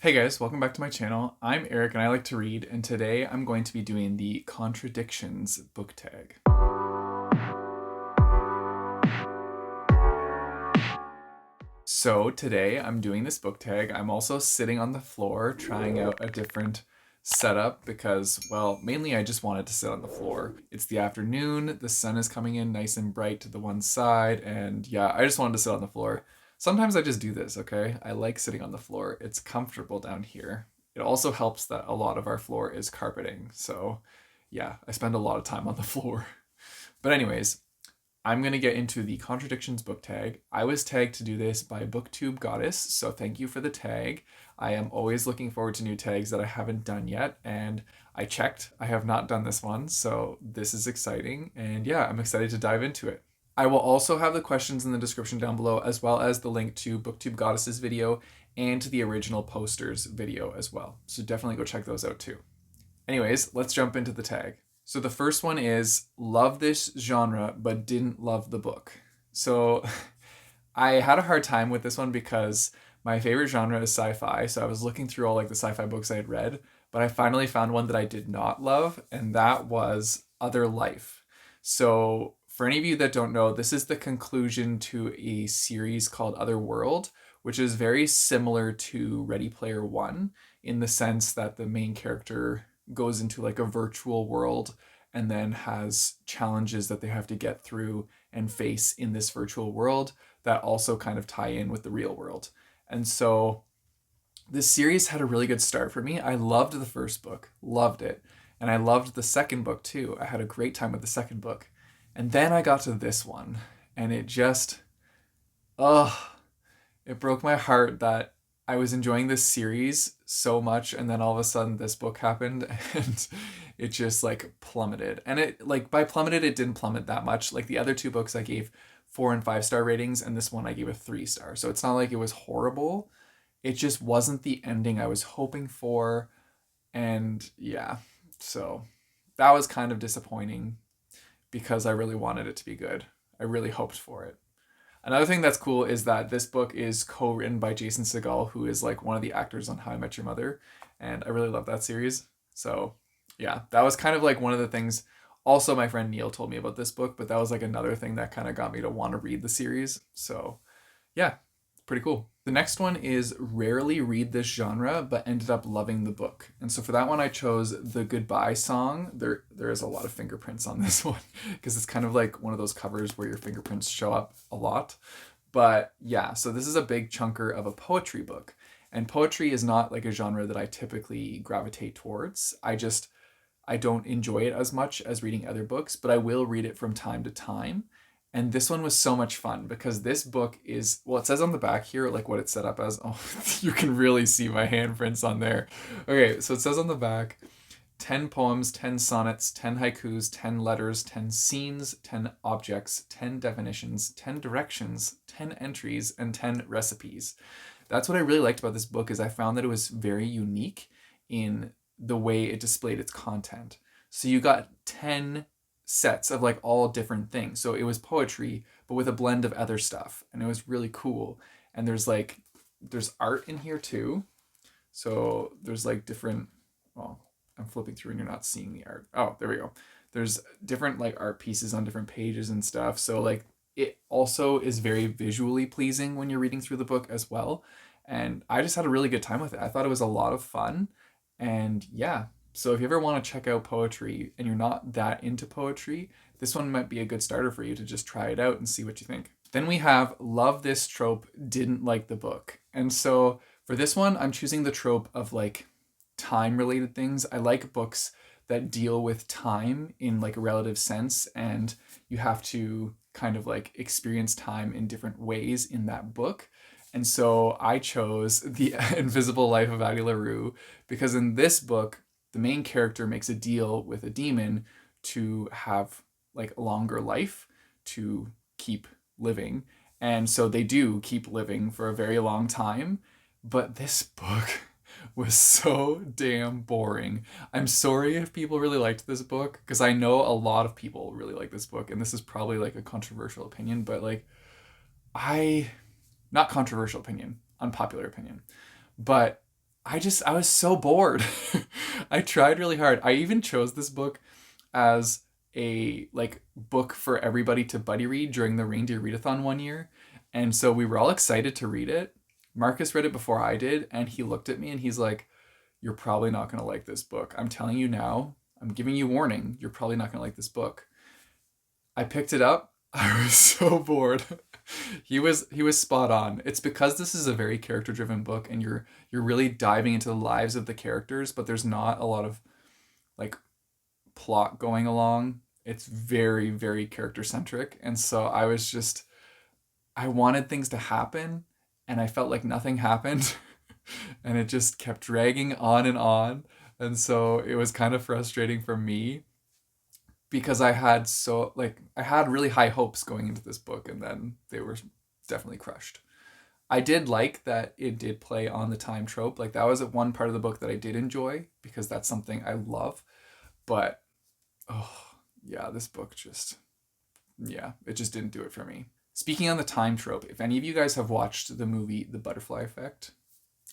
Hey guys, welcome back to my channel. I'm Eric and I like to read, and today I'm going to be doing the Contradictions Book Tag. So today I'm doing this book tag. I'm also sitting on the floor trying out a different setup because, well, mainly I just wanted to sit on the floor. It's the afternoon, the sun is coming in nice and bright to the one side, and yeah, I just wanted to sit on the floor. Sometimes I just do this, okay? I like sitting on the floor. It's comfortable down here. It also helps that a lot of our floor is carpeting, so yeah, I spend a lot of time on the floor. But anyways, I'm going to get into the Contradictions book tag. I was tagged to do this by booktube Goddess, so thank you for the tag. I am always looking forward to new tags that I haven't done yet, and I checked. I have not done this one, so this is exciting, and yeah, I'm excited to dive into it. I will also have the questions in the description down below, as well as the link to booktube Goddess's video and to the original posters video as well. So definitely go check those out too. Anyways, let's jump into the tag. So the first one is love this genre but didn't love the book. So I had a hard time with this one because my favorite genre is sci-fi. So I was looking through all like the sci-fi books I had read, but I finally found one that I did not love, and that was Other Life. So for any of you that don't know, this is the conclusion to a series called Otherworld, which is very similar to Ready Player One in the sense that the main character goes into like a virtual world and then has challenges that they have to get through and face in this virtual world that also kind of tie in with the real world. And so this series had a really good start for me. I loved the first book, loved it. And I loved the second book too. I had a great time with the second book. And then I got to this one and it just, it broke my heart that I was enjoying this series so much, and then all of a sudden this book happened and it just like plummeted. And it like by plummeted, it didn't plummet that much. Like the other two books I gave 4 and 5 star ratings, and this one I gave a 3 star. So it's not like it was horrible. It just wasn't the ending I was hoping for. And yeah, so that was kind of disappointing because I really wanted it to be good. I really hoped for it. Another thing that's cool is that this book is co-written by Jason Segel, who is like one of the actors on How I Met Your Mother, and I really love that series. So yeah, that was kind of like one of the things. Also, my friend Neil told me about this book, but that was like another thing that kind of got me to want to read the series. So yeah, pretty cool. The next one is rarely read this genre, but ended up loving the book. And so for that one, I chose the Goodbye Song. There is a lot of fingerprints on this one because it's kind of like one of those covers where your fingerprints show up a lot. But yeah, so this is a big chunker of a poetry book. And poetry is not like a genre that I typically gravitate towards. I don't enjoy it as much as reading other books, but I will read it from time to time. And this one was so much fun because this book is, well, it says on the back here, like what it's set up as. Oh, you can really see my handprints on there. Okay, so it says on the back 10 poems, 10 sonnets, 10 haikus, 10 letters, 10 scenes, 10 objects, 10 definitions, 10 directions, 10 entries, and 10 recipes. That's what I really liked about this book is I found that it was very unique in the way it displayed its content. So you got 10 sets of like all different things. So it was poetry, but with a blend of other stuff. And it was really cool. And there's art in here too. So there's like different, well, I'm flipping through and you're not seeing the art. Oh, there we go. There's different like art pieces on different pages and stuff. So like it also is very visually pleasing when you're reading through the book as well. And I just had a really good time with it. I thought it was a lot of fun. And yeah, so if you ever want to check out poetry and you're not that into poetry, this one might be a good starter for you to just try it out and see what you think. Then we have love this trope, didn't like the book. And so for this one, I'm choosing the trope of like time related things. I like books that deal with time in like a relative sense, and you have to kind of like experience time in different ways in that book. And so I chose The Invisible Life of Addie LaRue because in this book, the main character makes a deal with a demon to have like a longer life, to keep living. And so they do keep living for a very long time. But this book was so damn boring. I'm sorry if people really liked this book because I know a lot of people really like this book. And this is probably like a controversial opinion, but like I, not controversial opinion, unpopular opinion. But I was so bored. I tried really hard. I even chose this book as a like book for everybody to buddy read during the Reindeer Readathon one year. And so we were all excited to read it. Marcus read it before I did, and he looked at me and he's like, "You're probably not going to like this book. I'm telling you now. I'm giving you warning. You're probably not going to like this book." I picked it up. I was so bored. He was spot on. It's because this is a very character driven book, and you're really diving into the lives of the characters, but there's not a lot of like plot going along. It's very, very character centric. And so I wanted things to happen, and I felt like nothing happened. And it just kept dragging on and on. And so it was kind of frustrating for me because I had really high hopes going into this book, and then they were definitely crushed. I did like that it did play on the time trope. Like that was one part of the book that I did enjoy because that's something I love. But oh yeah, this book just yeah, it just didn't do it for me. Speaking on the time trope, if any of you guys have watched the movie The Butterfly Effect,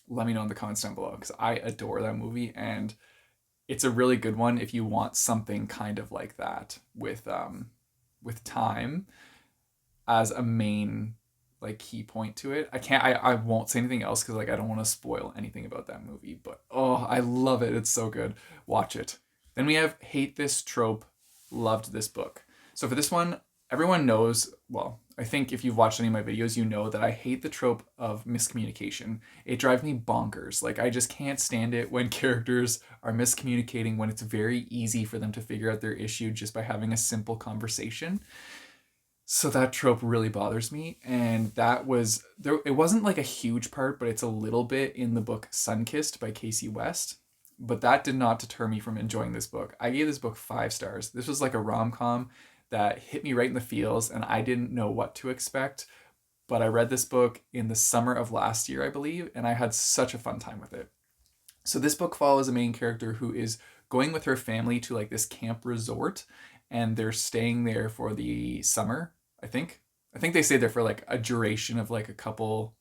let me know in the comments down below because I adore that movie, and it's a really good one if you want something kind of like that with time as a main like key point to it. I won't say anything else because like I don't want to spoil anything about that movie, but oh, I love it. It's so good. Watch it. Then we have Hate This Trope, Loved This Book. So for this one, everyone knows, well, I think if you've watched any of my videos, you know that I hate the trope of miscommunication. It drives me bonkers. Like, I just can't stand it when characters are miscommunicating when it's very easy for them to figure out their issue just by having a simple conversation. So that trope really bothers me. And that was, there. It wasn't like a huge part, but it's a little bit in the book Sunkissed by Casey West. But that did not deter me from enjoying this book. I gave this book 5 stars. This was like a rom-com that hit me right in the feels, and I didn't know what to expect. But I read this book in the summer of last year, I believe, and I had such a fun time with it. So this book follows a main character who is going with her family to like this camp resort, and they're staying there for the summer, I think. I think they stayed there for like a duration of like a couple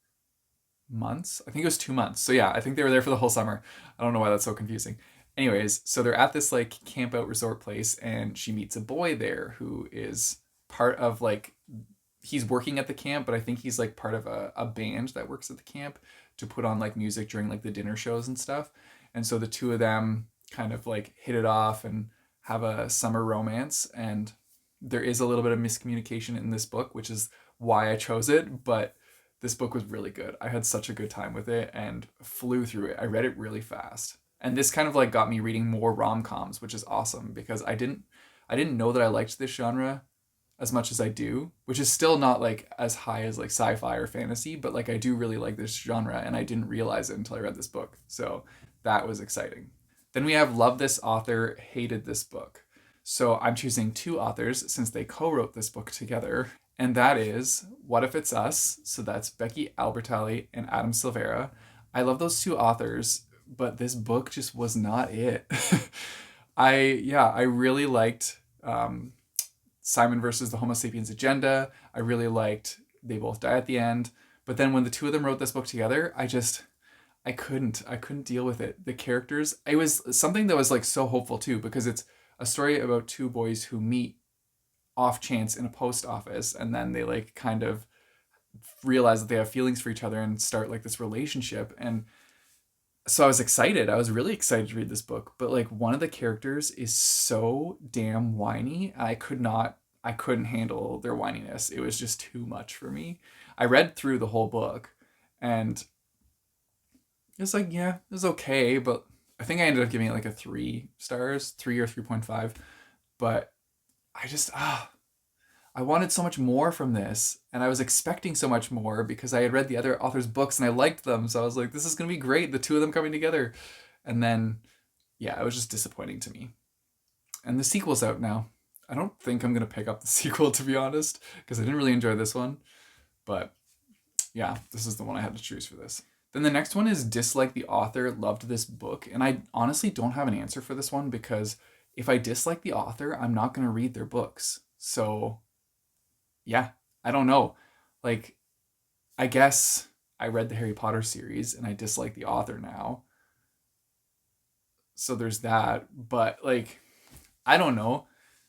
months. I think it was 2 months. So yeah, I think they were there for the whole summer. I don't know why that's so confusing. Anyways, so they're at this like camp out resort place, and she meets a boy there who is part of like, he's working at the camp, but I think he's like part of a band that works at the camp to put on like music during like the dinner shows and stuff. And so the two of them kind of like hit it off and have a summer romance. And there is a little bit of miscommunication in this book, which is why I chose it. But this book was really good. I had such a good time with it and flew through it. I read it really fast. And this kind of like got me reading more rom-coms, which is awesome because I didn't know that I liked this genre as much as I do, which is still not like as high as like sci-fi or fantasy, but like I do really like this genre, and I didn't realize it until I read this book. So that was exciting. Then we have Love This Author, Hated This Book. So I'm choosing 2 authors since they co-wrote this book together, and that is What If It's Us? So that's Becky Albertalli and Adam Silvera. I love those 2 authors, but this book just was not it. I really liked Simon versus the Homo Sapiens Agenda. I really liked They Both Die at the End. But then when the 2 of them wrote this book together, I couldn't deal with it. The characters, it was something that was like so hopeful too, because it's a story about 2 boys who meet off chance in a post office, and then they like kind of realize that they have feelings for each other and start like this relationship. And so I was excited. I was really excited to read this book, but like one of the characters is so damn whiny. I couldn't handle their whininess. It was just too much for me. I read through the whole book, and it's like, yeah, it was okay, but I think I ended up giving it like a 3 stars, 3 or 3.5. But I wanted so much more from this, and I was expecting so much more because I had read the other authors' books and I liked them. So I was like, this is going to be great, the 2 of them coming together. And then, yeah, it was just disappointing to me. And the sequel's out now. I don't think I'm going to pick up the sequel, to be honest, because I didn't really enjoy this one. But yeah, this is the one I had to choose for this. Then the next one is Dislike the Author, Loved This Book. And I honestly don't have an answer for this one because if I dislike the author, I'm not going to read their books. So yeah, I don't know. Like, I guess I read the Harry Potter series and I dislike the author now. So there's that. But like, I don't know.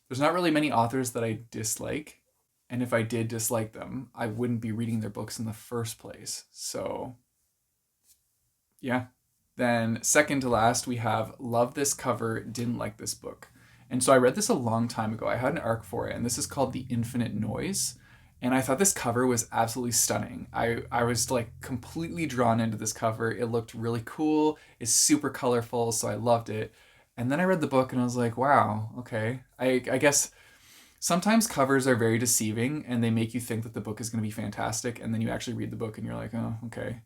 There's not really many authors that I dislike. And if I did dislike them, I wouldn't be reading their books in the first place. So yeah. Then second to last, we have love this cover, didn't like this book. And so I read this a long time ago. I had an arc for it, and this is called The Infinite Noise. And I thought this cover was absolutely stunning. I was like completely drawn into this cover. It looked really cool. It's super colorful, so I loved it. And then I read the book and I was like, wow, okay. I guess sometimes covers are very deceiving and they make you think that the book is going to be fantastic. And then you actually read the book and you're like, oh, okay,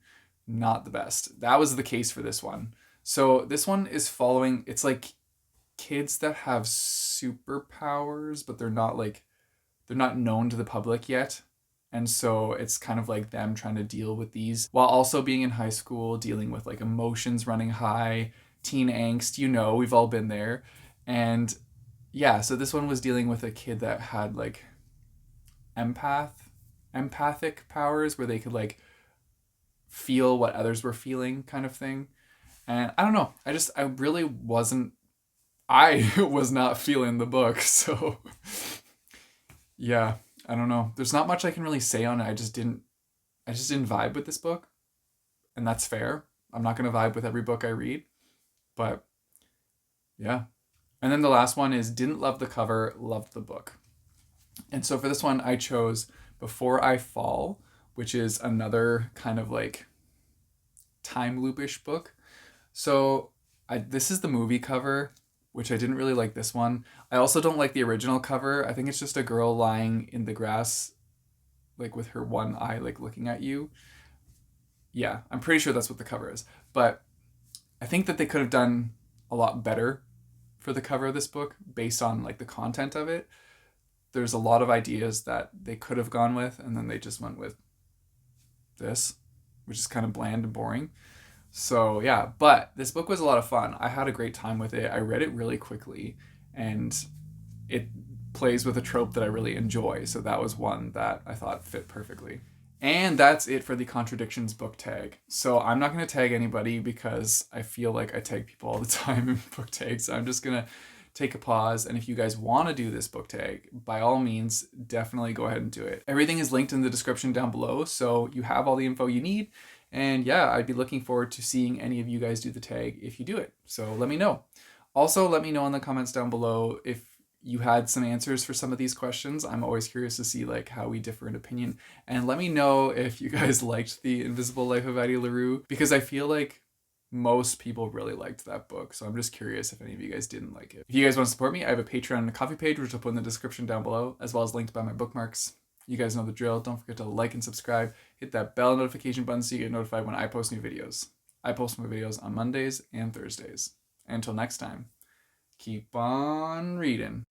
not the best. That was the case for this one. So this one is following, it's like kids that have superpowers, but they're not known to the public yet. And so it's kind of like them trying to deal with these while also being in high school, dealing with like emotions running high, teen angst, we've all been there. And yeah, so this one was dealing with a kid that had like empathic powers where they could like feel what others were feeling kind of thing. And I don't know, I really wasn't, I was not feeling the book. So yeah, I don't know. There's not much I can really say on it. I just didn't vibe with this book. And that's fair. I'm not going to vibe with every book I read, but yeah. And then the last one is didn't love the cover, loved the book. And so for this one, I chose Before I Fall, which is another kind of like time loopish book. So this is the movie cover, which I didn't really like this one. I also don't like the original cover. I think it's just a girl lying in the grass, like with her one eye, like looking at you. Yeah, I'm pretty sure that's what the cover is. But I think that they could have done a lot better for the cover of this book based on like the content of it. There's a lot of ideas that they could have gone with, and then they just went with this, which is kind of bland and boring. So yeah, but this book was a lot of fun. I had a great time with it. I read it really quickly, and it plays with a trope that I really enjoy. So that was one that I thought fit perfectly. And that's it for the Contradictions Book Tag. So I'm not going to tag anybody because I feel like I tag people all the time in book tags. So I'm just going to take a pause. And if you guys want to do this book tag, by all means, definitely go ahead and do it. Everything is linked in the description down below, so you have all the info you need. And yeah, I'd be looking forward to seeing any of you guys do the tag if you do it. So let me know. Also, let me know in the comments down below if you had some answers for some of these questions. I'm always curious to see like how we differ in opinion. And let me know if you guys liked The Invisible Life of Addie LaRue, because I feel like most people really liked that book. So I'm just curious if any of you guys didn't like it. If you guys want to support me, I have a Patreon and a Coffee page, which I'll put in the description down below, as well as linked by my bookmarks. You guys know the drill. Don't forget to like and subscribe. Hit that bell notification button so you get notified when I post new videos. I post my videos on Mondays and Thursdays. And until next time, keep on reading.